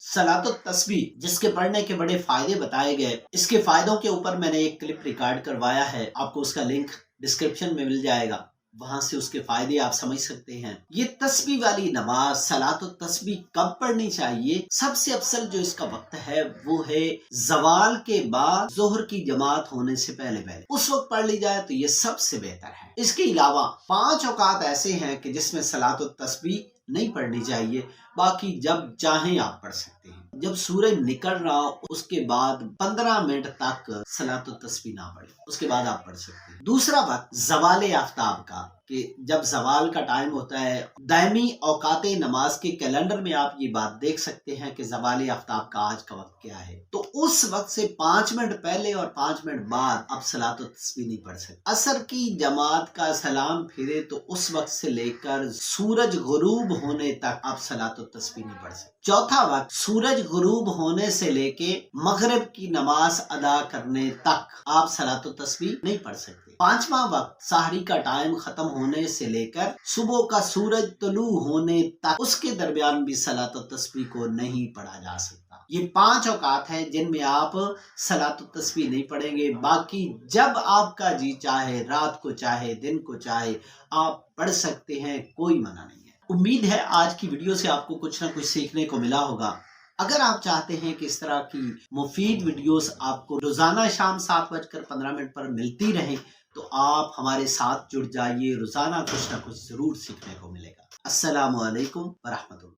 सलात तस्बीह जिसके पढ़ने के बड़े फायदे बताए गए, इसके फायदों के ऊपर मैंने एक क्लिप रिकॉर्ड करवाया है, आपको उसका लिंक डिस्क्रिप्शन में मिल जाएगा, वहां से उसके फायदे आप समझ सकते हैं। ये तस्बीह वाली नमाज सलात तस्बीह कब पढ़नी चाहिए? सबसे अफसल जो इसका वक्त है वो है जवाल के बाद जोहर की जमात होने से पहले पहले, उस वक्त पढ़ ली जाए तो ये सबसे बेहतर है। इसके अलावा 5 औकात ऐसे हैं कि जिसमें सलात तस्बीह नहीं पढ़नी चाहिए, बाकी जब चाहें आप पढ़ सकते हैं। जब सूरज निकल रहा हो उसके बाद 15 मिनट तक सलात तस्बीह ना पढ़े, उसके बाद आप पढ़ सकते हैं। दूसरा वक्त ज़वाल आफ्ताब का, कि जब जवाल का टाइम होता है, दायमी औकात नमाज के कैलेंडर में आप ये बात देख सकते हैं कि जवाल आफ्ताब का आज का वक्त क्या है। तो उस वक्त से 5 मिनट पहले और 5 मिनट बाद आप सलात तस्बीह नहीं पढ़ सकते। असर की जमात का सलाम फिरे तो उस वक्त से लेकर सूरज गुरूब होने तक आप सलात तस्बीह नहीं पढ़ सकते। चौथा वक्त सूरज गुरूब होने से लेके मगरिब की नमाज अदा करने तक आप सलात तस्बीह नहीं पढ़ सकते। पांचवा वक्त सहरी का टाइम खत्म होने से लेकर सुबह का सूरज तुलू होने तक, उसके दरमियान भी सलात तस्बीह को नहीं पढ़ा जा सकता। ये 5 औकात हैं जिनमें आप सलात तस्बीह नहीं पढ़ेंगे। बाकी जब आपका जी चाहे, रात को चाहे, दिन को चाहे, आप पढ़ सकते हैं, कोई मना नहीं है। उम्मीद है आज की वीडियो से आपको कुछ ना कुछ सीखने को मिला होगा। अगर आप चाहते हैं कि इस तरह की मुफीद वीडियोस आपको रोजाना शाम 7:15 पर मिलती रहें, तो आप हमारे साथ जुड़ जाइए, रोजाना कुछ ना कुछ जरूर सीखने को मिलेगा। अस्सलामु अलैकुम व रहमतुल्लाह।